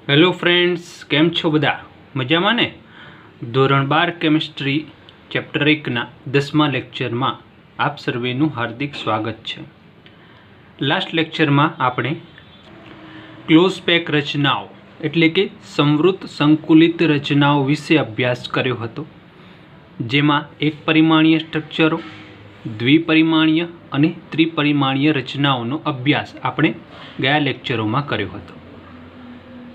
Hello friends, કેમ છો બધા? મજામાં ને? ધોરણ 12 કેમિસ્ટ્રી ચેપ્ટર 1ના 10મા લેક્ચરમાં આપ સર્વેનું હાર્દિક સ્વાગત છે. લાસ્ટ લેક્ચરમાં આપણે ક્લોઝ પેક રચનાઓ એટલે કે સંવૃત સંકુલિત રચનાઓ વિશે અભ્યાસ કર્યો હતો, જેમાં એક પરિમાણીય સ્ટ્રક્ચરો, દ્વિપરિમાણીય અને ત્રિપરિમાણીય રચનાઓનો અભ્યાસ આપણે ગયા લેક્ચરોમાં કર્યો હતો.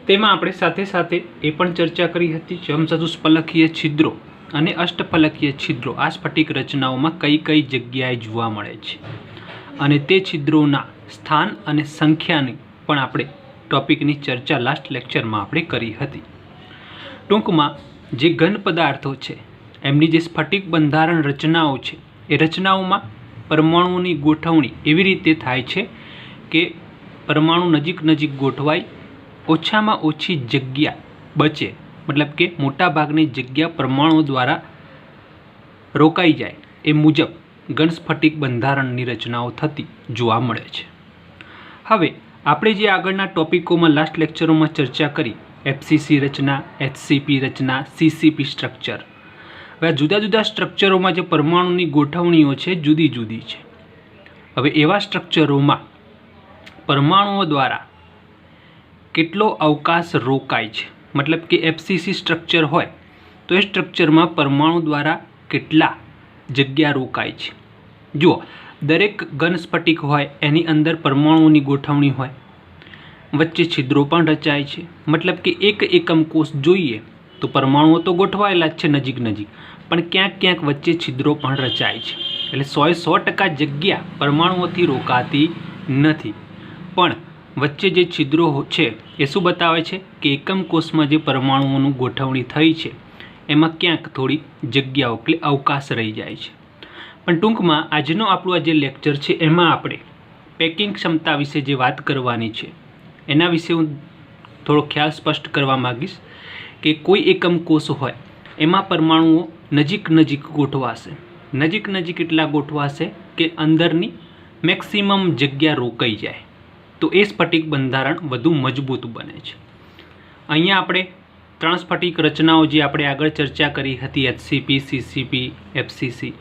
તેમાં આપણે સાથે સાથે એ પણ ચર્ચા કરી હતી સમચતુષ્ફલકીય છિદ્રો અને અષ્ટફલકીય છિદ્રો આ સ્ફટિક રચનાઓમાં કઈ કઈ જગ્યાએ જોવા મળે છે અને તે છિદ્રોના સ્થાન અને સંખ્યાની પણ આપણે ટોપિકની ચર્ચા લાસ્ટ લેક્ચરમાં આપણે કરી હતી. ટૂંકમાં જે ઘન પદાર્થો છે એમની જે સ્ફટિક બંધારણ રચનાઓ છે એ રચનાઓમાં પરમાણુઓની ગોઠવણી એવી રીતે થાય છે કે પરમાણુ નજીક નજીક ગોઠવાય, ઓછામાં ઓછી જગ્યા બચે, મતલબ કે મોટા ભાગની જગ્યા પરમાણુ દ્વારા રોકાઈ જાય એ મુજબ ઘન સ્ફટિક બંધારણની રચનાઓ થતી જોવા મળે છે. હવે આપણે જે આગળના ટોપિકોમાં લાસ્ટ લેક્ચરોમાં ચર્ચા કરી, એફસીસી રચના, એચસીપી રચના, સીસીપી સ્ટ્રક્ચર, હવે આ જુદા જુદા સ્ટ્રક્ચરોમાં જે પરમાણુની ગોઠવણીઓ છે જુદી જુદી છે. હવે એવા સ્ટ્રક્ચરોમાં પરમાણુઓ દ્વારા કેટલો અવકાશ રોકાય છે, મતલબ કે એફસીસી સ્ટ્રક્ચર હોય તો એ સ્ટ્રક્ચરમાં પરમાણુ દ્વારા કેટલા જગ્યા રોકાય છે. જુઓ, દરેક ઘન સ્ફટિક હોય એની અંદર પરમાણુઓની ગોઠવણી હોય, વચ્ચે છિદ્રો પણ રચાય છે. મતલબ કે એક એકમ કોષ જોઈએ તો પરમાણુઓ તો ગોઠવાયેલા જ છે નજીક નજીક, પણ ક્યાંક ક્યાંક વચ્ચે છિદ્રો પણ રચાય છે. એટલે 100% જગ્યા પરમાણુઓથી રોકાતી નથી, પણ વચ્ચે જે છિદ્રો છે એ શું બતાવે છે કે એકમ કોષમાં જે પરમાણુઓનું ગોઠવણી થઈ છે એમાં ક્યાંક થોડી જગ્યાઓ એટલે અવકાશ રહી જાય છે. પણ ટૂંકમાં આજનો આપણો આ જે લેક્ચર છે એમાં આપણે પેકિંગ ક્ષમતા વિશે જે વાત કરવાની છે એના વિશે હું થોડો ખ્યાલ સ્પષ્ટ કરવા માગીશ કે કોઈ એકમ કોષ હોય એમાં પરમાણુઓ નજીક નજીક ગોઠવાશે. નજીક નજીક એટલા ગોઠવાશે કે અંદરની મેક્સિમમ જગ્યા રોકાઈ જાય, તો એ સ્ફટિક બંધારણ વધુ મજબૂત બને છે. અહીંયા આપણે 3 સ્ફટિક રચનાઓ જે આપણે આગળ ચર્ચા કરી હતી, એચસીપી, સીસીપી, એફસીસી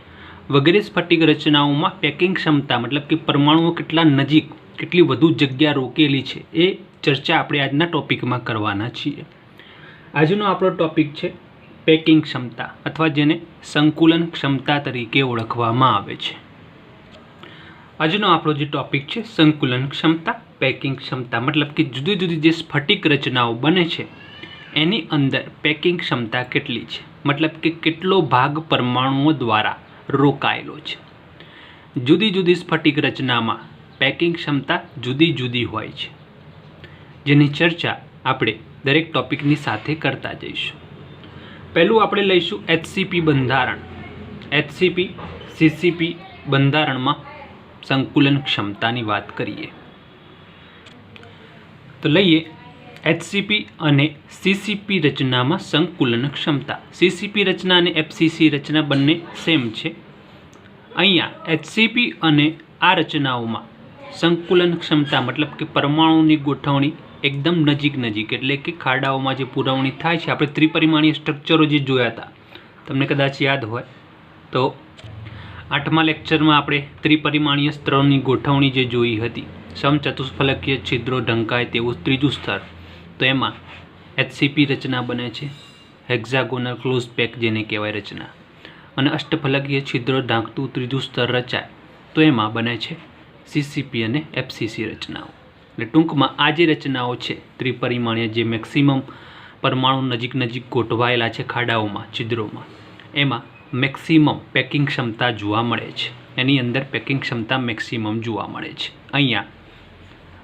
વગેરે સ્ફટિક રચનાઓમાં પેકિંગ ક્ષમતા મતલબ કે પરમાણુઓ કેટલા નજીક, કેટલી વધુ જગ્યા રોકેલી છે એ ચર્ચા આપણે આજના ટોપિકમાં કરવાના છીએ. આજનો આપણો ટોપિક છે પેકિંગ ક્ષમતા, અથવા જેને સંકુલન ક્ષમતા તરીકે ઓળખવામાં આવે છે. આજનો આપણો જે ટોપિક છે સંકુલન ક્ષમતા, પેકિંગ ક્ષમતા, મતલબ કે જુદી જુદી જે સ્ફટિક રચનાઓ બને છે એની અંદર પેકિંગ ક્ષમતા કેટલી છે, મતલબ કે કેટલો ભાગ પરમાણુઓ દ્વારા રોકાયેલો છે. જુદી જુદી સ્ફટિક રચનામાં પેકિંગ ક્ષમતા જુદી જુદી હોય છે, જેની ચર્ચા આપણે દરેક ટોપિકની સાથે કરતા જઈશું. પહેલું આપણે લઈશું એચસીપી બંધારણ. એચસીપી સીસીપી બંધારણમાં સંકુલન ક્ષમતાની વાત કરીએ તો લઈએ એચસીપી અને સીસીપી રચનામાં સંકુલન ક્ષમતા. સીસીપી રચના અને એફસીસી રચના બંને સેમ છે. અહીંયા એચસીપી અને આ રચનાઓમાં સંકુલન ક્ષમતા મતલબ કે પરમાણુની ગોઠવણી એકદમ નજીક નજીક, એટલે કે ખાડાઓમાં જે પુરવણી થાય છે. આપણે ત્રિપરિમાણીય સ્ટ્રક્ચરો જે જોયા હતા, તમને કદાચ યાદ હોય તો 8મા લેક્ચરમાં આપણે ત્રિપરિમાણીય સ્તરોની ગોઠવણી જે જોઈ હતી, સમચતુષ્ફલકીય છિદ્રો ઢંકાય તેવું ત્રીજું સ્તર, તો એમાં એચસીપી રચના બને છે, હેક્ઝાગોનલ ક્લોઝ પેક જેને કહેવાય રચના, અને અષ્ટફલકીય છિદ્રો ઢાંકતું ત્રીજું સ્તર રચાય તો એમાં બને છે સીસીપી અને એફસીસી રચનાઓ. એટલે ટૂંકમાં આ જે રચનાઓ છે ત્રિપરિમાણીય, જે મેક્સિમમ પરમાણુ નજીક નજીક ગોઠવાયેલા છે ખાડાઓમાં, છિદ્રોમાં, એમાં મેક્સિમમ પેકિંગ ક્ષમતા જોવા મળે છે. એની અંદર પેકિંગ ક્ષમતા મેક્સિમમ જોવા મળે છે. અહીંયા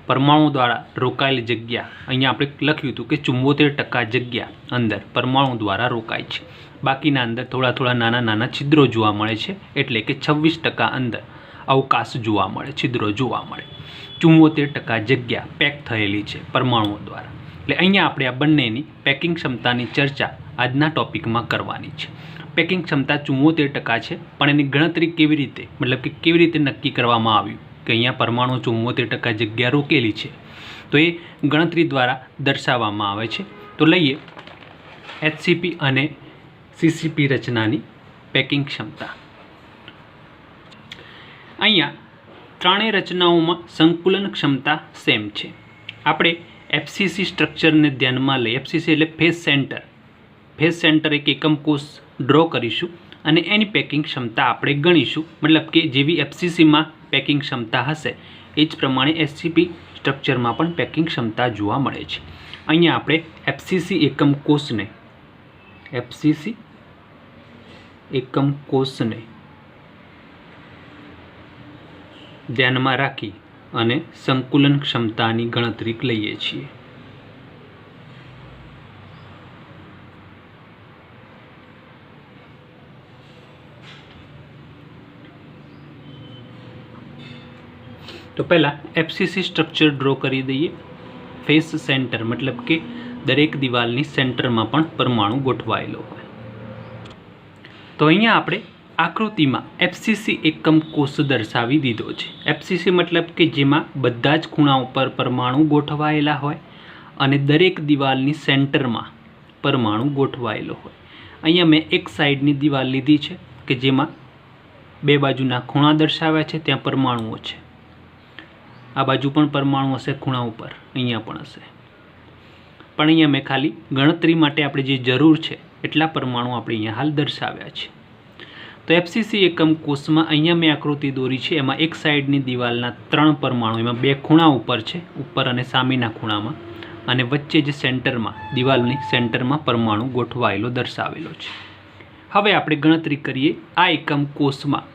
પરમાણુ દ્વારા રોકાયેલી જગ્યા, અહીંયા આપણે લખ્યું હતું કે 74% જગ્યા અંદર પરમાણુ દ્વારા રોકાય છે, બાકીના અંદર થોડા થોડા નાના નાના છિદ્રો જોવા મળે છે, એટલે કે 26% અંદર અવકાશ જોવા મળે, છિદ્રો જોવા મળે. 74% જગ્યા પેક થયેલી છે પરમાણુઓ દ્વારા. એટલે અહીંયા આપણે આ બંનેની પેકિંગ ક્ષમતાની ચર્ચા આજના ટોપિકમાં કરવાની છે. પેકિંગ ક્ષમતા 74% છે, પણ એની ગણતરી કેવી રીતે, મતલબ કે કેવી રીતે નક્કી કરવામાં આવ્યું કે અહીંયા પરમાણુ 74% જગ્યા રોકેલી છે, તો એ ગણતરી દ્વારા દર્શાવવામાં આવે છે। તો લઈએ HCP અને CCP રચનાની પેકિંગ ક્ષમતા। અહીંયા ત્રણેય રચનાઓમાં સંકુલન ક્ષમતા સેમ છે। આપણે FCC સ્ટ્રક્ચરને ધ્યાનમાં લઈ, FCC એટલે ફેસ સેન્ટર, ફેસ સેન્ટર એક એકમ કોષ ડ્રો કરીશું અને એની પેકિંગ ક્ષમતા આપણે ગણીશું। મતલબ કે જેવી FCCમાં પેકિંગ ક્ષમતા હશે એ જ પ્રમાણે SCP સ્ટ્રક્ચરમાં પણ પેકિંગ ક્ષમતા જોવા મળે છે। અહીંયા આપણે FCC એકમ કોષને ધ્યાનમાં રાખી અને સંકુલન ક્ષમતાની ગણતરી લઈએ છીએ। તો પહેલા FCC સ્ટ્રક્ચર ડ્રો કરી દઈએ। ફેસ સેન્ટર મતલબ કે દરેક દિવાલની સેન્ટરમાં પણ પરમાણુ ગોઠવાયેલો હોય। તો અહીંયા આપણે આકૃતિમાં FCC એકમ કોષ દર્શાવી દીધો છે। FCC મતલબ કે જેમાં બધા જ ખૂણાઓ પર પરમાણુ ગોઠવાયેલા હોય અને દરેક દિવાલની સેન્ટરમાં પરમાણુ ગોઠવાયેલો હોય। અહીંયા મેં એક સાઈડની દિવાલ લીધી છે કે જેમાં બે બાજુના ખૂણા દર્શાવ્યા છે, ત્યાં પરમાણુઓ છે। આ બાજુ પણ પરમાણુ હશે, ખૂણા ઉપર અહીંયા પણ હશે, પણ અહીંયા મેં ખાલી ગણતરી માટે આપણે જે જરૂર છે એટલા પરમાણુ આપણે અહીંયા હાલ દર્શાવ્યા છે। તો FCC એકમ કોષમાં અહીંયા મેં આકૃતિ દોરી છે, એમાં એક સાઈડની દિવાલના 3 પરમાણુ, એમાં 2 ખૂણા ઉપર છે, ઉપર અને સામેના ખૂણામાં, અને વચ્ચે જે સેન્ટરમાં દિવાલની સેન્ટરમાં પરમાણુ ગોઠવાયેલો દર્શાવેલો છે। હવે આપણે ગણતરી કરીએ આ એકમ કોષમાં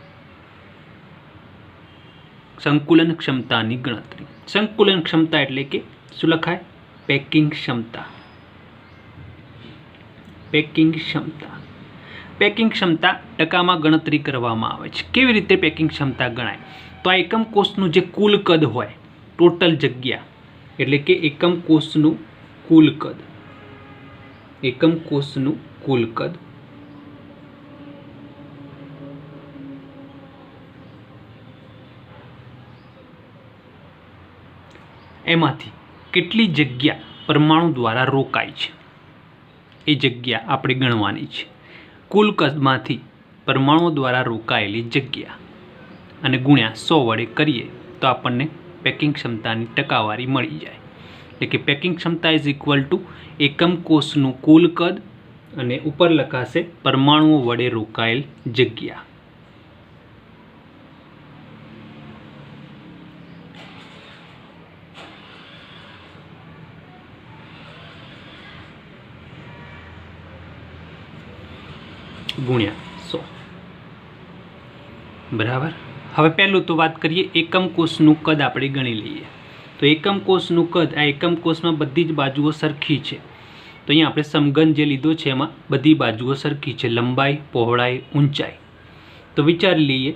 સંકુલન ક્ષમતાની ગણતરી। સંકુલન ક્ષમતા એટલે કે શું લખાય? પેકિંગ ક્ષમતા। પેકિંગ ક્ષમતા ટકામાં ગણતરી કરવામાં આવે છે। કેવી રીતે પેકિંગ ક્ષમતા ગણાય? તો આ એકમ કોષનું જે કુલ કદ હોય, ટોટલ જગ્યા, એટલે કે એકમ કોષનું કુલ કદ એમાંથી કેટલી જગ્યા પરમાણુ દ્વારા રોકાય છે એ જગ્યા આપણે ગણવાની છે। કુલ કદમાંથી પરમાણુ દ્વારા રોકાયેલી જગ્યા અને ગુણ્યા 100 વડે કરીએ તો આપણને પેકિંગ ક્ષમતાની ટકાવારી મળી જાય। એટલે કે પેકિંગ ક્ષમતા ઇઝ ઇક્વલ ટુ એકમ કોષનું કુલ કદ અને ઉપર લખાશે પરમાણુઓ વડે રોકાયેલ જગ્યા। ગુણ્યા 100 બરાબર। હવે પહેલું તો વાત કરીએ એકમ કોષનું કદ આપણે ગણી લઈએ। તો એકમ કોષનું કદ, આ એકમ કોષમાં બધી જ બાજુઓ સરખી છે। તો અહીંયા આપણે સમઘન જે લીધો છે એમાં બધી બાજુઓ સરખી છે, લંબાઈ, પહોળાઈ, ઊંચાઈ। તો વિચારી લઈએ,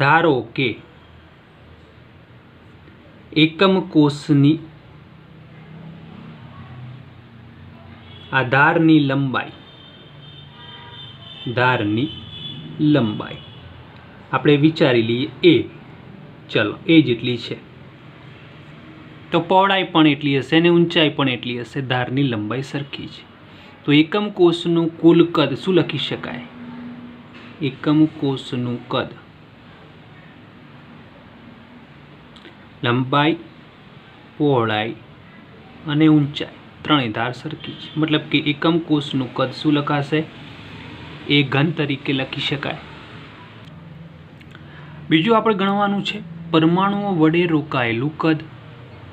ધારો કે એકમ કોષની આધારની લંબાઈ આપણે વિચારી લઈએ a, ચલો a જેટલી છે, તો પહોળાઈ પણ એટલી હશે અને ઊંચાઈ પણ એટલી હશે, ધારની લંબાઈ સરખી છે। તો એકમ કોષનું કુલ કદ શું લખી શકાય? એકમ કોષનું કદ લંબાઈ, પહોળાઈ અને ઊંચાઈ ત્રણેય ધાર સરખી છે, મતલબ કે એકમ કોષનું કદ શું લખાશે? એ ઘન તરીકે લખી શકાય। બીજું આપણે ગણવાનું છે પરમાણુઓ વડે રોકાયેલું કદ।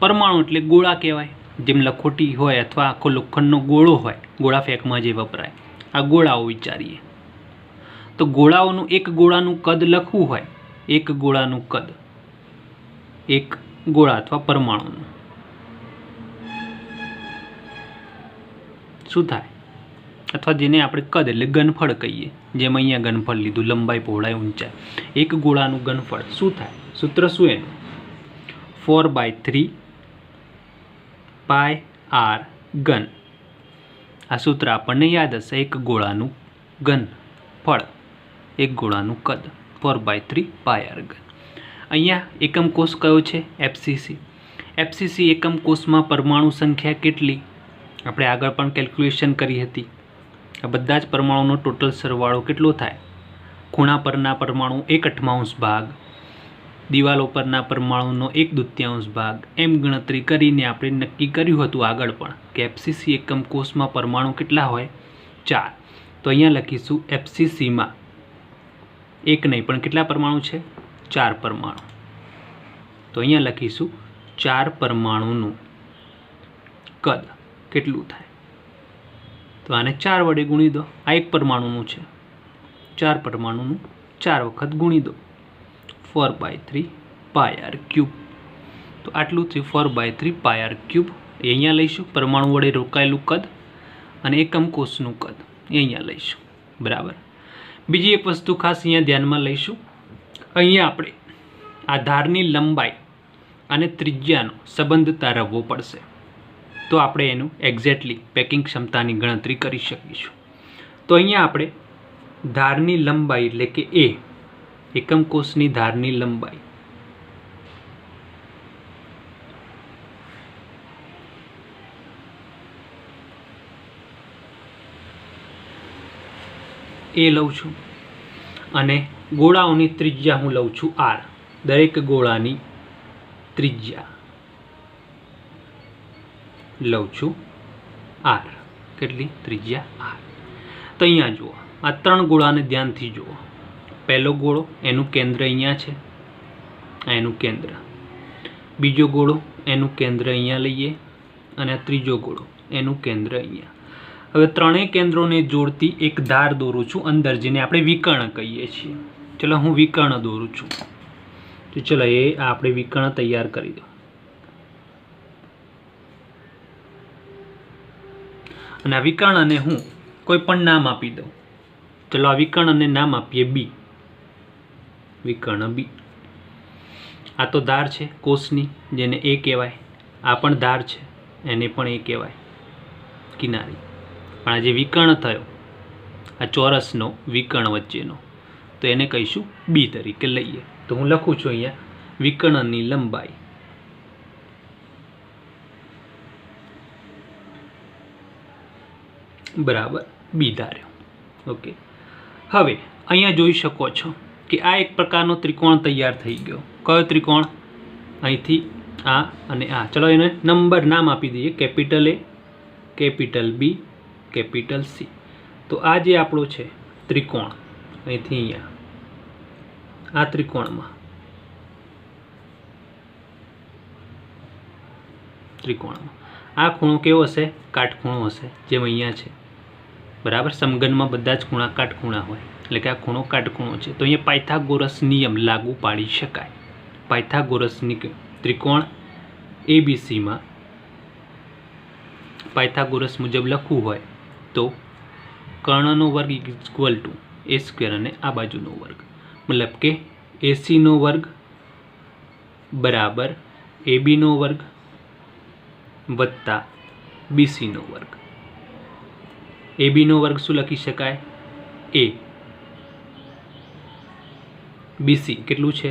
પરમાણુ એટલે ગોળા કહેવાય, જેમ લખોટી હોય અથવા આખો લોખંડનો ગોળો હોય, ગોળા ફેંકમાં જે વપરાય, આ ગોળાઓ વિચારીએ। તો ગોળાઓનું એક ગોળાનું કદ લખવું હોય, એક ગોળાનું કદ, એક ગોળા અથવા પરમાણુનું શું થાય? અથવા જેને આપણે કદ એટલે ઘનફળ કહીએ, જેમ અહીંયા ઘનફળ લીધું, લંબાઈ, પહોળાઈ, ઊંચાઈ, એક ગોળાનું ઘનફળ શું થાય? સૂત્ર શું એનું? 4/3 પાય r ઘન। આ સૂત્ર આપણને યાદ હશે, એક ગોળાનું ઘનફળ, એક ગોળાનું કદ 4/3 પાય r ઘન। અહીંયા એકમ કોષ કયો છે? FCC। એફસીસી એકમ કોષમાં પરમાણુ સંખ્યા કેટલી? આપણે આગળ પણ કેલ્ક્યુલેશન કરી હતી. આ બધા જ પરમાણુનો ટોટલ સરવાળો કેટલો થાય? ખૂણા પરના પરમાણુ 1/8 ભાગ, દિવાલો પરના પરમાણુનો 1/2 ભાગ, એમ ગણતરી કરીને આપણે નક્કી કર્યું હતું આગળ પણ કે એફસીસી એકમ કોષમાં પરમાણુ કેટલા હોય? 4. તો અહીંયા લખીશું એફસીસીમાં એક નહીં પણ કેટલા પરમાણુ છે? 4 પરમાણુ. તો અહીંયા લખીશું 4 પરમાણુનું કદ કેટલું થાય? તો આને 4 વડે ગુણી દો. આ એક પરમાણુનું છે, 4 પરમાણુનું 4 વખત ગુણી દો. 4/3 πr³. તો આટલું થયું 4/3 πr³. એ અહીંયા લઈશું પરમાણુ વડે રોકાયેલું કદ, અને એકમ કોષનું કદ એ અહીંયા લઈશું. બરાબર. બીજી એક વસ્તુ ખાસ અહીંયા ધ્યાનમાં લઈશું. અહીંયા આપણે આ ધારની લંબાઈ અને ત્રિજ્યાનો સંબંધ તારવવો પડશે, તો આપણે એનું એક્ઝેક્ટલી પેકિંગ ક્ષમતાની ગણતરી કરી શકીશું. તો અહીંયા આપણે ધારની લંબાઈ એટલે કે એ, એકમ કોષની ધારની લંબાઈ એ લઉં છું, અને ગોળાઓની ત્રિજ્યા હું લઉં છું r. દરેક ગોળાની ત્રિજ્યા લઉં છું r. કેટલી? ત્રિજ્યા r. તો અહીંયા જુઓ, આ 3 ગોળાને ધ્યાનથી જુઓ. પહેલો ગોળો એનું કેન્દ્ર અહીંયા છે, આ એનું કેન્દ્ર. બીજો ગોળો એનું કેન્દ્ર અહીંયા લઈએ, અને આ ત્રીજો ગોળો એનું કેન્દ્ર અહીંયા. હવે ત્રણેય કેન્દ્રોને જોડતી એક ધાર દોરું છું અંદર, જેને આપણે વિકર્ણ કહીએ છીએ. ચલો હું વિકર્ણ દોરું છું. તો ચલો એ આપણે વિકર્ણ તૈયાર કરી દો. અને આ વિકર્ણને હું કોઈ પણ નામ આપી દઉં. ચલો આ વિકર્ણને નામ આપીએ બી. વિકર્ણ બી. આ તો ધાર છે કોષની, જેને એ કહેવાય. આ પણ ધાર છે, એને પણ એ કહેવાય, કિનારી. પણ આ જે વિકર્ણ થયો, આ ચોરસનો વિકર્ણ વચ્ચેનો, તો એને કહીશું બી તરીકે લઈએ. તો હું લખું છું અહીંયા વિકર્ણની લંબાઈ બરાબર બી ધાર્યો. ઓકે. હવે અહીંયા જોઈ શકો છો કે આ એક પ્રકારનો ત્રિકોણ તૈયાર થઈ ગયો. કયો ત્રિકોણ? અહીંથી આ અને આ. ચલો એને નંબર નામ આપી દઈએ, capital A, capital B, capital C. તો આ જે આપણો છે ત્રિકોણ, અહીંથી અહીંયા આ ત્રિકોણમાં આ ખૂણો કેવો હશે? કાટખૂણો હશે, જેમ અહીંયા છે. બરાબર. સમઘનમાં બધા જ ખૂણા કાટખૂણા હોય, એટલે કે આ ખૂણો કાટખૂણો છે. તો અહીંયા પાયથાગોરસ નિયમ લાગુ પાડી શકાય. પાયથાગોરસ નિયમ ત્રિકોણ એબીસીમાં પાયથાગોરસ મુજબ લખવું હોય તો કર્ણનો વર્ગ ઇક્વલ ટુ એ સ્ક્વેર, અને આ બાજુનો વર્ગ, મતલબ કે એસીનો વર્ગ બરાબર એબીનો વર્ગ વત્તા બીસીનો વર્ગ. એબીનો વર્ગ શું લખી શકાય? એ. બીસી કેટલું છે?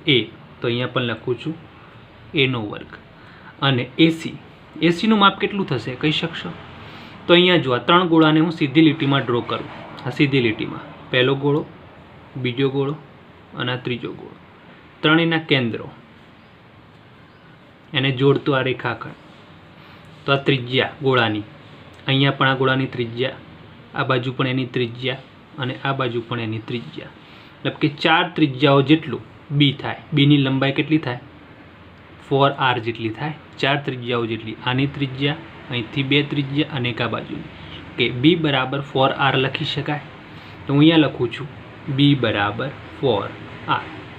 એ. તો અહીંયા પણ લખું છું એનો વર્ગ. અને એસીનું માપ કેટલું થશે કહી શકશો? તો અહીંયા જો આ 3 ગોળાને હું સીધી લીટીમાં ડ્રો કરું. આ સીધી લીટીમાં પહેલો ગોળો, બીજો ગોળો અને આ ત્રીજો ગોળો, ત્રણેયના કેન્દ્રો એને જોડતો આ રેખાખંડ. તો આ ત્રિજ્યા ગોળાની, અહીંયા પણ આ ગોળાની ત્રિજ્યા, આ બાજુ પણ એની ત્રિજ્યા, અને આ બાજુ પણ એની ત્રિજ્યા, મતલબ કે 4 ત્રિજ્યાઓ જેટલું બી થાય. બીની લંબાઈ કેટલી થાય? 4r જેટલી થાય. 4 ત્રિજ્યાઓ જેટલી. આની ત્રિજ્યા, અહીંથી 2 ત્રિજ્યા અને એક આ બાજુની, કે બી બરાબર 4r લખી શકાય. તો હું અહીંયા લખું છું બી બરાબર 4r.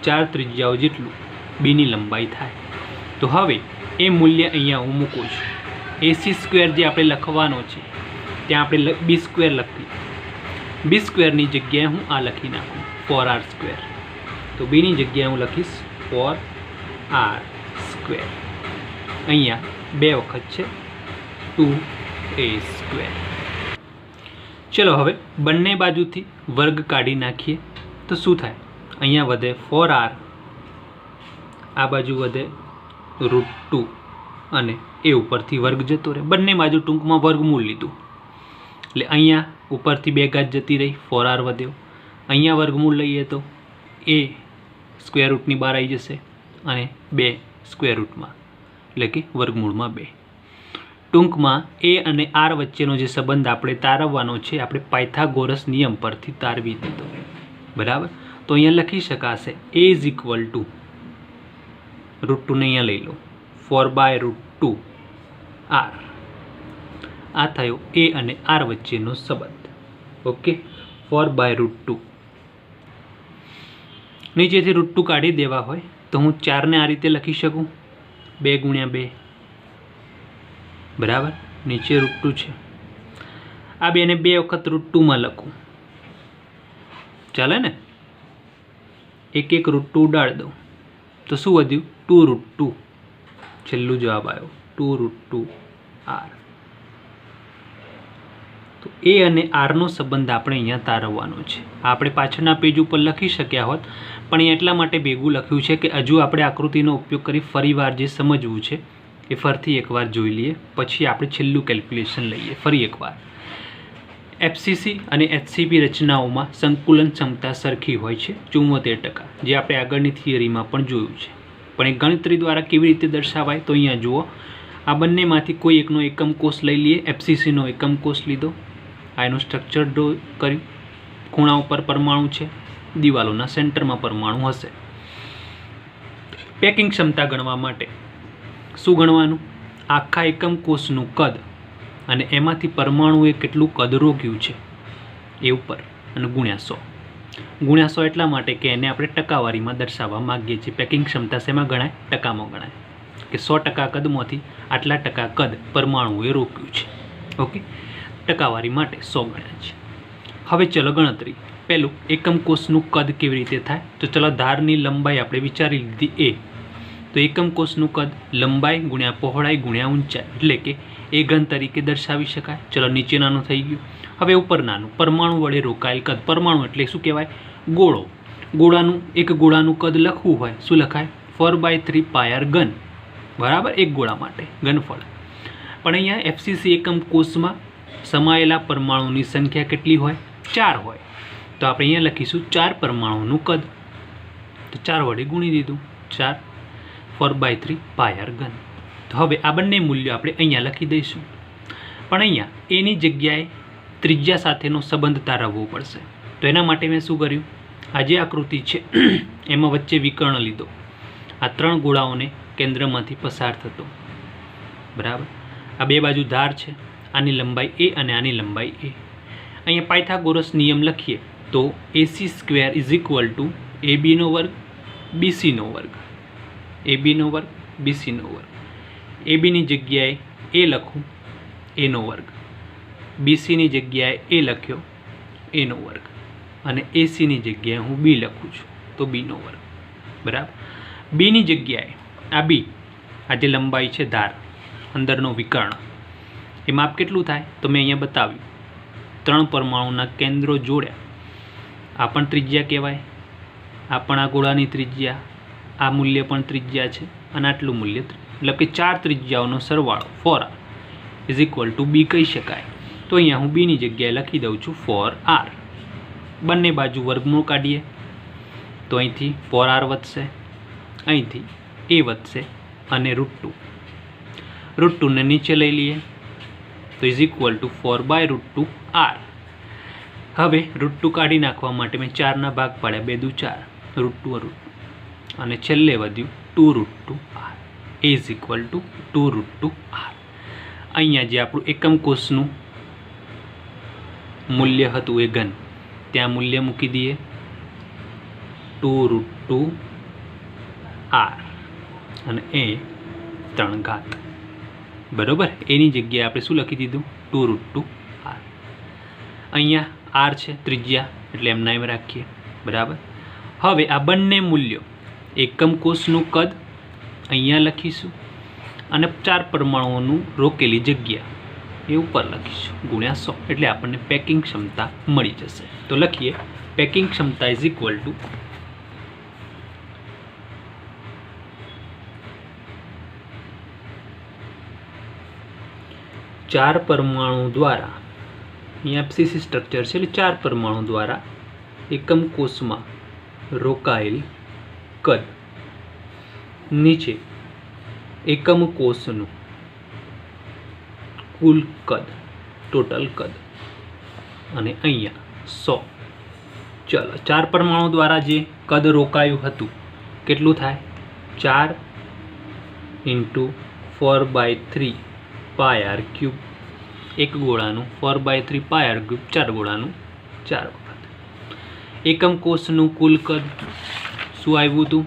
4 ત્રિજ્યાઓ જેટલું બીની લંબાઈ થાય. તો હવે એ મૂલ્ય અહીંયા હું મૂકું છું. એસી સ્ક્વેર જે આપણે લખવાનો છે ત્યાં આપણે બી સ્ક્વેર લખીએ. બી સ્ક્વેરની જગ્યાએ હું આ લખી નાખું 4r સ્ક્વેર. તો બીની જગ્યાએ હું લખીશ 4r સ્ક્વેર. અહીંયા 2 વખત છે 2a સ્ક્વેર. ચલો હવે બંને બાજુથી વર્ગ કાઢી નાખીએ તો શું થાય? અહીંયા વધે 4r, આ બાજુ વધે √2 અને એ ઉપરથી વર્ગ જતો રહે, બંને બાજુ ટૂંકમાં વર્ગમૂળ લીધું એટલે અહીંયા ઉપરથી 2 ઘાત જતી રહી, 4r વધ્યો. અહીંયા વર્ગમૂળ લઈએ તો એ સ્ક્વેર રૂટની બહાર આવી જશે અને 2 સ્ક્વેર રૂટમાં એટલે કે વર્ગમૂળમાં 2. ટૂંકમાં એ અને આર વચ્ચેનો જે સંબંધ આપણે તારવવાનો છે આપણે પાયથાગોરસ નિયમ પરથી તારવી દીધો. બરાબર. તો અહીંયા લખી શકાશે a ઇઝ ઇક્વલ ટુ √2 ને અહીંયા લઈ લો 4/√2 r. આ થયો એ અને આર વચ્ચેનો સંબંધ. ઓકે, 4/√2. નીચેથી √2 કાઢી દેવા હોય તો હું 4 ને આ રીતે લખી શકું 2 × 2. બરાબર. નીચે √2 છે, આ બેને 2 વખત √2 માં લખું, ચાલે ને? એક √2 ઉડાડ દઉં તો શું વધ્યું? 2√2. છેલ્લું જવાબ આવ્યો 2√2 r. તો એ અને આરનો સંબંધ આપણે અહીંયા તારવવાનો છે. આપણે પાછળના પેજ ઉપર લખી શક્યા હોત, પણ એ એટલા માટે ભેગું લખ્યું છે કે હજુ આપણે આકૃતિનો ઉપયોગ કરી ફરીવાર જે સમજવું છે એ ફરીથી એકવાર જોઈ લઈએ, પછી આપણે છેલ્લું કેલ્ક્યુલેશન લઈએ. ફરી એકવાર, એફસીસી અને એચસીપી રચનાઓમાં સંકુલન ક્ષમતા સરખી હોય છે 74%, જે આપણે આગળની થિયરીમાં પણ જોયું છે. પણ એ ગણતરી દ્વારા કેવી રીતે દર્શાવાય તો અહીંયા જુઓ, આ બંનેમાંથી કોઈ એકનો એકમ કોષ લઈ લઈએ. એફસીસીનો એકમ કોષ લીધો, આ એનું સ્ટ્રક્ચર ડ્રો કર્યું, ખૂણા ઉપર પરમાણુ છે, દિવાલોના સેન્ટરમાં પરમાણુ હશે. પેકિંગ ક્ષમતા ગણવા માટે શું ગણવાનું? આખા એકમ કોષનું કદ અને એમાંથી પરમાણુએ કેટલું કદ રોક્યું છે એ ઉપર અને ગુણ્યા 100. ગુણ્યા 100 એટલા માટે કે એને આપણે ટકાવારીમાં દર્શાવવા માગીએ છીએ. પેકિંગ ક્ષમતા શેમાં ગણાય? ટકામાં ગણાય કે 100% કદમાંથી આટલા ટકા કદ પરમાણુએ રોક્યું છે. ઓકે, ટકાવારી માટે 100 ગણ્યા છે. હવે ચલો ગણતરી. પહેલું, એકમ કોષનું કદ કેવી રીતે થાય? તો ચલો ધારની લંબાઈ આપણે વિચારી લીધી a, તો એકમ કોષનું કદ લંબાઈ ગુણ્યા પહોળાઈ ગુણ્યા ઊંચાઈ એટલે કે એ ઘન તરીકે દર્શાવી શકાય. ચલો નીચે નાનું થઈ ગયું. હવે ઉપર નાનું, પરમાણુ વડે રોકાયેલ કદ. પરમાણુ એટલે શું કહેવાય? ગોળો. એક ગોળાનું કદ લખવું હોય શું લખાય? 4/3πr ઘન. બરાબર, એક ગોળા માટે ઘનફળ. પણ અહીંયા એફસીસી એકમ કોષમાં સમાયેલા પરમાણુની સંખ્યા કેટલી હોય? 4 હોય. તો આપણે અહીંયા લખીશું 4 પરમાણુનું કદ, તો 4 વડે ગુણી દીધું, 4 4/3πr ઘન. તો હવે આ બંને મૂલ્યો આપણે અહીંયા લખી દઈશું. પણ અહીંયા એની જગ્યાએ ત્રિજ્યા સાથેનો સંબંધ તારવવો પડશે. તો એના માટે મેં શું કર્યું? આ જે આકૃતિ છે એમાં વચ્ચે વિકર્ણ લીધો, આ 3 ગોળાઓને કેન્દ્રમાંથી પસાર થતો. બરાબર. આ બે બાજુ ધાર છે, આની લંબાઈ a અને આની લંબાઈ a. અહીંયા પાયથાગોરસ નિયમ લખીએ તો AC² is equal to AB² BC². AB² BC². ABની જગ્યાએ a લખું A², BCની જગ્યાએ a લખ્યો A², અને ACની જગ્યાએ હું b લખું છું તો B². બરાબર. બીની જગ્યાએ આ b, આ જે લંબાઈ છે ધાર અંદરનો વિકર્ણ, એ માપ કેટલું થાય તો મેં અહીંયા બતાવ્યું. 3 પરમાણુના કેન્દ્રો જોડ્યા, આ પણ ત્રિજ્યા કહેવાય, આ પણ આ ગોળાની ત્રિજ્યા, આ મૂલ્ય પણ ત્રિજ્યા છે અને આટલું મૂલ્ય, એટલે કે 4 ત્રિજ્યાઓનો સરવાળો 4r is equal to b કહી શકાય. તો અહીંયા હું બીની જગ્યાએ લખી દઉં છું 4r. બંને બાજુ વર્ગમૂળ કાઢીએ તો અહીંથી 4r વધશે, અહીંથી a વધશે અને √2 ને નીચે લઈ લઈએ તો ઇઝ ઇક્વલ ટુ 4/√2 r. હવે √2 કાઢી નાખવા માટે મેં 4ના ભાગ પાડ્યા, 2 દુ 4, √2 અને છેલ્લે વધ્યું 2√2 r. a is equal to 2√2 r. અહીંયા જે આપણું એકમ કોષનું મૂલ્ય હતું એ ઘન, ત્યાં મૂલ્ય મૂકી દઈએ 2√2 r અને એ 3 ઘાત. બરોબર. એની જગ્યાએ આપણે શું લખી દીધું? 2√2 r. અહીંયા r છે ત્રિજ્યા એટલે એમના એમ રાખીએ. બરાબર. હવે આ બંને મૂલ્યો, એકમ કોષનું કદ અહીંયા લખીશું અને 4 પરમાણુઓનું રોકેલી જગ્યા એ ઉપર લખીશું ગુણ્યા 100, એટલે આપણને પેકિંગ ક્ષમતા મળી જશે. તો લખીએ પેકિંગ ક્ષમતા ઇઝ ઇક્વલ ટુ 4 પરમાણુ દ્વારા અહીંયા FCC સ્ટ્રક્ચર છે એટલે 4 પરમાણુ દ્વારા એકમ કોષમાં રોકાયેલ કદ નીચે એકમ કોષનું કુલ કદ ટોટલ કદ અને અહીંયા 100. ચલો 4 પરમાણુ દ્વારા જે કદ રોકાયું હતું કેટલું થાય 4 × 4/3 πr³ એક ગોળાનું 4/3 πr³ 4 ગોળાનું 4 વખત. એકમ કોષનું કુલ કદ શું આવ્યું હતું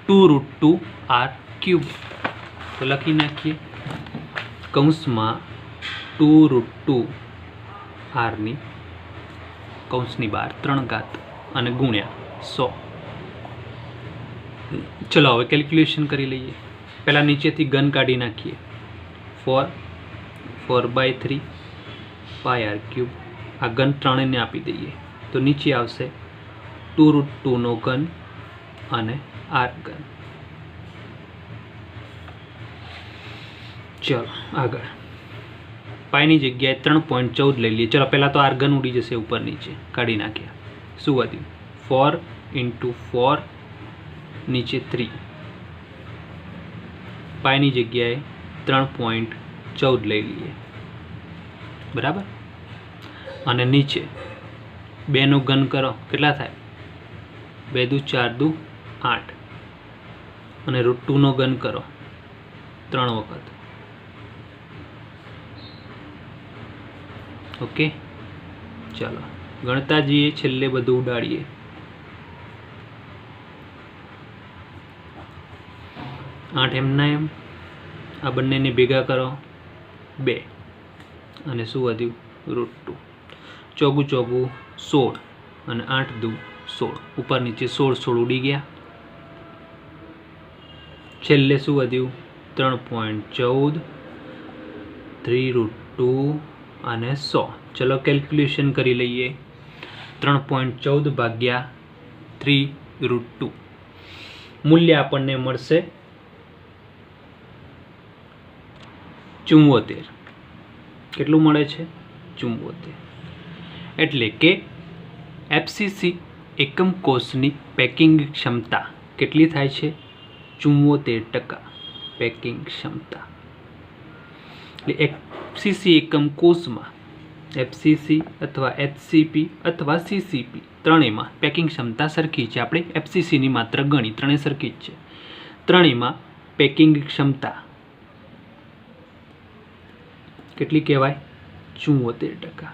2√2r³. તો લખી નાખીએ કૌંસમાં 2√2r ની કૌંસની બહાર 3 અને ગુણ્યા 100. ચલો હવે કેલ્ક્યુલેશન કરી લઈએ. પહેલાં નીચેથી ઘન કાઢી નાખીએ 4/3 πr³. આ ઘન 3 ને આપી દઈએ તો નીચે આવશે 2√2 નો ઘન અને r ઘન. ચલો આગળ પાઈની જગ્યાએ 3.14 લઈ લઈએ. ચલો પહેલાં તો r ઘન ઉડી જશે ઉપર નીચે કાઢી નાખ્યા. શું વધ્યું 4 × 4 નીચે 3 પાઈની જગ્યાએ 3.14 લઈ લઈએ બરાબર. અને નીચે 2 નો ઘન કરો કેટલા થાય 2 દુ 4 દુ 8 અને √2 નો ઘન કરો 3 વખત. ઓકે ચાલો ગણતા જઈએ છેલ્લે બધું ઉડાડીએ. 8 એમના એમ આ બંનેને ભેગા કરો 2 અને શું વધ્યું √2. ચોગું 16 અને 8 દુ 16 ઉપર નીચે 16 ઉડી ગયા. છેલ્લે શું વધ્યું 3.14 3√2 અને 100. ચલો કેલ્ક્યુલેશન કરી લઈએ. 3.14 ભાગ્યા 3√2 મૂલ્ય આપણને મળશે 74. કેટલું મળે છે 74. એટલે કે FCC એકમ કોષની પેકિંગ ક્ષમતા કેટલી થાય છે 74% પેકિંગ ક્ષમતા. એટલે FCC એકમ કોષમાં FCC અથવા HCP અથવા CCP ત્રણેયમાં પેકિંગ ક્ષમતા સરખી છે. આપણે FCC ની માત્ર ગણી ત્રણેય સરખી જ છે. ત્રણેયમાં પેકિંગ ક્ષમતા કેટલી કહેવાય 74%.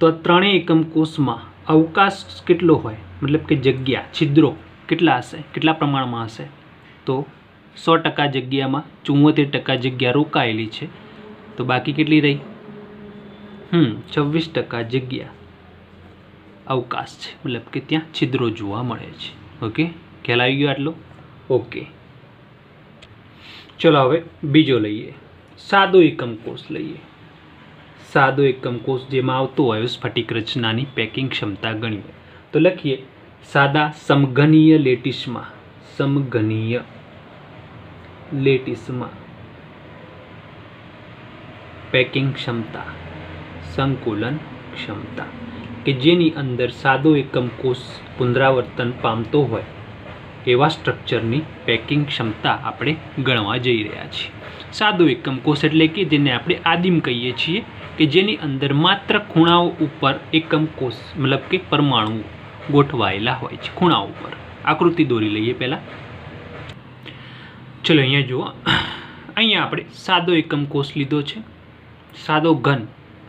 તો ત્રણેય એકમ કોષમાં અવકાશ કેટલો હોય મતલબ કે જગ્યા છિદ્રો કેટલા હશે કેટલા પ્રમાણમાં હશે તો 100% જગ્યામાં 74% જગ્યા રોકાયેલી છે. તો બાકી કેટલી રહી 26% જગ્યા અવકાશ છે મતલબ કે ત્યાં છિદ્રો જોવા મળે છે. ઓકે ખ્યાલ આવી ગયો આટલો. ઓકે ચલો હવે બીજો લઈએ સાદો એકમ કોષ લઈએ. સાદો એકમ કોષ જેમાં આવતો હોય સ્ફટિક રચનાની પેકિંગ ક્ષમતા ગણીએ તો લખીએ સાદા સમઘનીય લેટીસમાં પેકિંગ ક્ષમતા સંકુલન ક્ષમતા કે જેની અંદર સાદો એકમ કોષ પુનરાવર્તન પામતો હોય એવા સ્ટ્રક્ચરની પેકિંગ ક્ષમતા આપણે ગણવા જઈ રહ્યા છીએ. સાદો એકમ કોષ એટલે કે જેને આપણે આદિમ કહીએ છીએ કે જેની અંદર માત્ર ખૂણાઓ ઉપર એકમ કોષ મતલબ કે પરમાણુ ગોઠવાયેલા હોય છે ખૂણાઓ ઉપર. આકૃતિ દોરી લઈએ પહેલાં. ચલો અહીંયા જુઓ અહીંયા આપણે સાદો એકમ કોષ લીધો છે. સાદો ઘન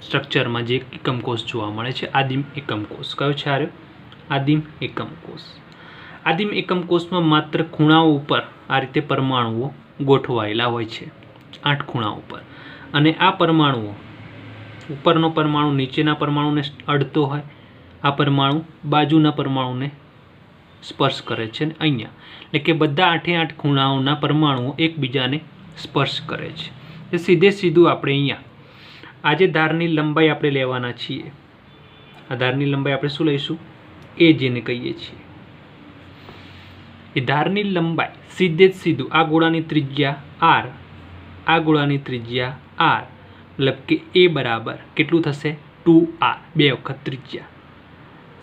સ્ટ્રક્ચરમાં જે એકમ કોષ જોવા મળે છે આદિમ એકમ કોષ કયો છે આર્યો આદિમ એકમ કોષ. આદિમ એકમ કોષમાં માત્ર ખૂણાઓ ઉપર આ રીતે પરમાણુઓ ગોઠવાયેલા હોય છે 8 ખૂણા ઉપર અને આ પરમાણુઓ ઉપરનો પરમાણુ નીચેના પરમાણુને અડતો હોય આ પરમાણુ બાજુના પરમાણુને સ્પર્શ કરે છે અને અહીંયા એટલે કે બધા 8 ખૂણાઓના પરમાણુઓ એકબીજાને સ્પર્શ કરે છે. એ સીધું આપણે અહીંયા આજે ધારની લંબાઈ આપણે લેવાના છીએ. આ ધારની લંબાઈ આપણે શું લઈશું એ જેને કહીએ છીએ એ ધારની લંબાઈ સીધું આ ગોળાની ત્રિજ્યા r આ ગોળાની ત્રિજ્યા r, મતલબ કે a બરાબર કેટલું થશે 2r, 2 વખત ત્રિજ્યા.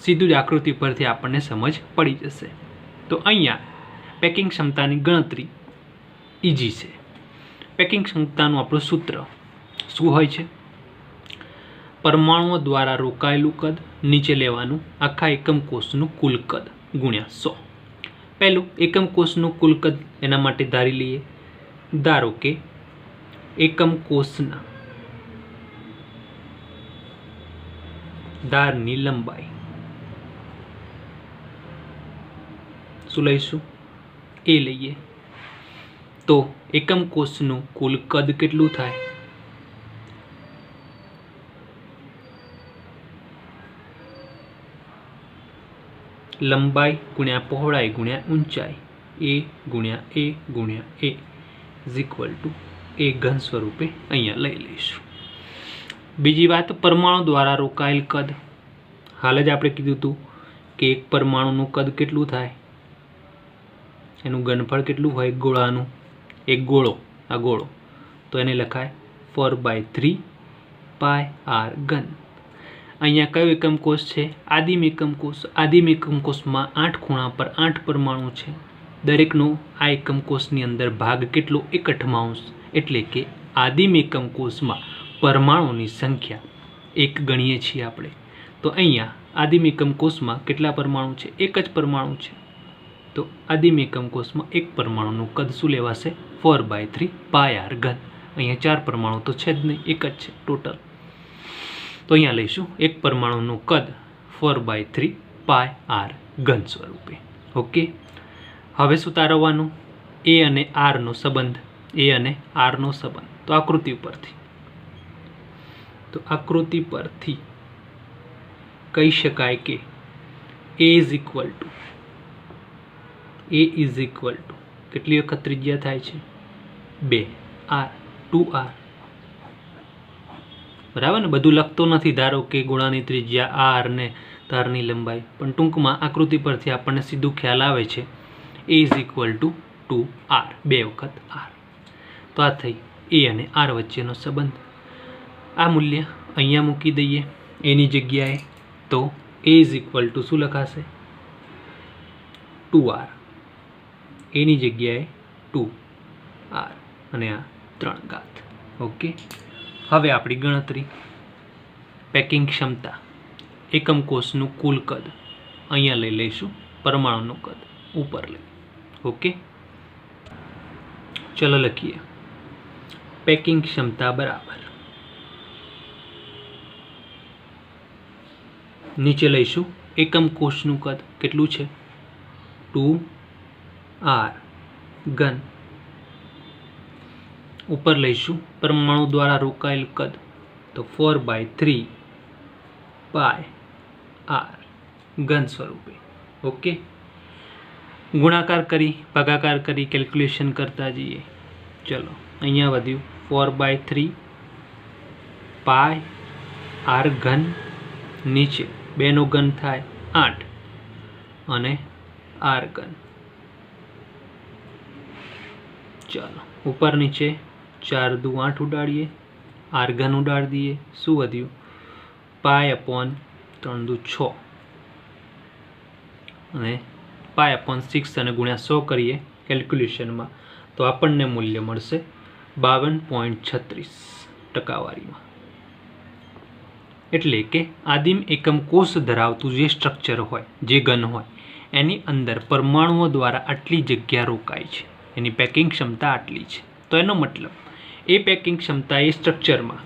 સીધું જ આકૃતિ પરથી આપણને સમજ પડી જશે. તો અહીંયા પેકિંગ ક્ષમતાની ગણતરી ઇઝી છે. પેકિંગ ક્ષમતાનું આપણું સૂત્ર શું હોય છે? પરમાણુઓ દ્વારા રોકાયેલું કદ નીચે લેવાનું આખા એકમ કોષનું કુલ કદ ગુણ્યા 100. પહેલું એકમ કોષનું કુલ કદ, એના માટે ધારી લઈએ. ધારો કે એકમ કોષના ધારની લંબાઈ શું લઈશું? એ લઈએ. તો એકમ કોષનું કુલ કદ કેટલું થાય? લંબાઈ ગુણ્યા પહોળાઈ ગુણ્યા ઊંચાઈ, a ગુણ્યા a ગુણ્યા a is equal to a ઘન સ્વરૂપે અહીંયા લઈ લઈશું. બીજી વાત, પરમાણુ દ્વારા રોકાયેલ કદ. હાલ જ આપણે કીધું હતું કે એક પરમાણુનું કદ કેટલું થાય? એનું ઘનફળ કેટલું હોય ગોળાનું? એક ગોળો, આ ગોળો, તો એને લખાય 4/3 પાય r ઘન. અહીંયા કયો એકમ કોષ છે? આદિમ એકમ કોષ. આદિમ એકમ કોષમાં 8 ખૂણા પર 8 પરમાણુ છે. દરેકનો આ એકમ કોષની અંદર ભાગ કેટલો? 1/8. એટલે કે આદિમ એકમ કોષમાં પરમાણુની સંખ્યા 1 ગણીએ છીએ આપણે. તો અહીંયા આદિમ એકમ કોષમાં કેટલા પરમાણુ છે? 1 જ પરમાણુ છે. તો આદિમ એકમ કોષમાં એક પરમાણુનું કદ શું લેવાશે? 4/3 પાય r ઘન. અહીંયા 4 પરમાણુ તો છે જ નહીં, 1 જ છે ટોટલ. તો અહીંયા લઈશું એક પરમાણુનું કદ 4/3 પાય r ઘન સ્વરૂપે. ઓકે, હવે શું તારવવાનું? a અને r નો સંબંધ. a અને r નો સંબંધ તો આકૃતિ પરથી કહી શકાય કે a ઇઝ ઇક્વલ ટુ કેટલી વખત ત્રિજ્યા થાય છે? 2r, 2r. બરાબર ને? બધું લખતો નથી. ધારો કે ગોળાની ત્રિજ્યા r ને ધારની લંબાઈ, પણ ટૂંકમાં આકૃતિ પરથી આપણને સીધું ખ્યાલ આવે છે. a is equal to 2r, 2 વખત r. તો આ થઈ a અને r વચ્ચેનો સંબંધ. આ મૂલ્ય અહીંયા મૂકી દઈએ એની જગ્યાએ. તો a ઇઝ ઇક્વલ ટુ શું લખાશે? 2r. એની જગ્યાએ 2r અને આ 3 ઘાત. ઓકે, હવે આપણી ગણતરી. પેકિંગ ક્ષમતા, એકમ કોષનું કુલ કદ અહીંયા લઈ લઈશું, પરમાણુનું કદ ઉપર લઈ. ઓકે, ચલો લખીએ. પેકિંગ ક્ષમતા બરાબર, નીચે લઈશું એકમ કોષનું કદ કેટલું છે? 2r ઘન. ઉપર લઈશું પરમાણુ દ્વારા રોકાયેલ કદ, તો 4/3 પાય r ઘન સ્વરૂપે. ઓકે, ગુણાકાર કરી ભાગાકાર કરી કેલ્ક્યુલેશન કરતા જઈએ. ચલો, અહીંયા વધ્યું 4/3 પાય r ઘન. નીચે 2 નો ઘન થાય 8 અને r ઘન. ચાલો, ઉપર નીચે 4 દુ 8 ઉડાડીએ, r ઘન ઉડાડી દઈએ. શું વધ્યું? π/3 દુ 6 અને π/6 અને ગુણ્યા 100 કરીએ કેલ્ક્યુલેશનમાં, તો આપણને મૂલ્ય મળશે 52.36 ટકાવારીમાં. એટલે કે આદિમ એકમ કોષ ધરાવતું જે સ્ટ્રક્ચર હોય, જે ઘન હોય, એની અંદર પરમાણુઓ દ્વારા આટલી જગ્યા રોકાય છે. એની પેકિંગ ક્ષમતા આટલી છે. તો એનો મતલબ એ પેકિંગ ક્ષમતા એ સ્ટ્રક્ચરમાં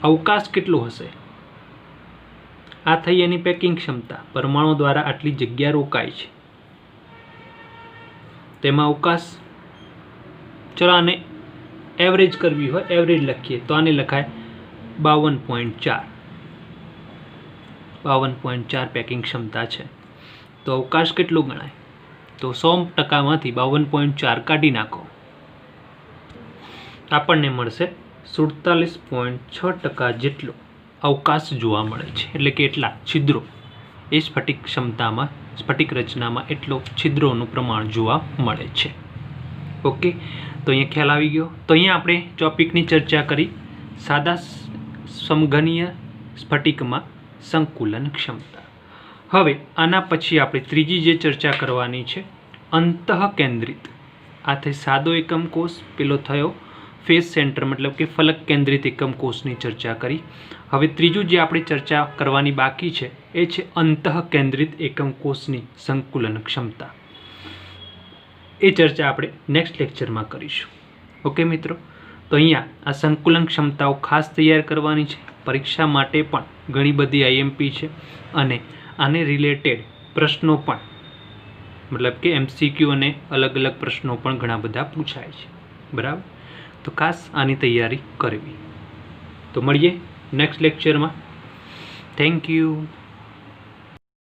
અવકાશ કેટલો હશે? આ થઈ એની પેકિંગ ક્ષમતા. પરમાણુ દ્વારા આટલી જગ્યા રોકાય છે, તેમાં અવકાશ. ચલો, આને એવરેજ કરવી હોય, એવરેજ લખીએ તો આને લખાય 52.4. 52.4 પેકિંગ ક્ષમતા છે. તો અવકાશ કેટલો ગણાય? તો 100%માંથી 52.4 કાઢી નાખો, આપણને મળશે 47.6% જેટલો અવકાશ જોવા મળે છે. એટલે કે એટલા છિદ્રો એ સ્ફટિક ક્ષમતામાં, સ્ફટિક રચનામાં એટલો છિદ્રોનું પ્રમાણ જોવા મળે છે. ઓકે, તો અહીંયા ખ્યાલ આવી ગયો. તો અહીંયા આપણે ટોપિકની ચર્ચા કરી, સાદા સમઘનીય સ્ફટિકમાં સંકુલન ક્ષમતા. હવે આના પછી આપણે ત્રીજી જે ચર્ચા કરવાની છે, અંતઃકેન્દ્રિત. આ થઈ સાદો એકમ કોષ, પેલો થયો ફેસ સેન્ટર મતલબ કે ફલક કેન્દ્રિત એકમ કોષની ચર્ચા કરી. હવે ત્રીજું જે આપણે ચર્ચા કરવાની બાકી છે એ છે અંતઃકેન્દ્રિત એકમ કોષની સંકુલન ક્ષમતા. એ ચર્ચા આપણે નેક્સ્ટ લેક્ચરમાં કરીશું. ઓકે મિત્રો, તો અહીંયા આ સંકુલન ક્ષમતાઓ ખાસ તૈયાર કરવાની છે. પરીક્ષા માટે પણ ઘણી બધી આઈએમપી છે અને આને રિલેટેડ પ્રશ્નો પણ મતલબ કે એમસીક્યુ અને અલગ અલગ પ્રશ્નો પણ ઘણા બધા પૂછાય છે. બરાબર, તો ખાસ આની તૈયારી કરવી. તો મળીએ નેક્સ્ટ લેક્ચરમાં. Thank you.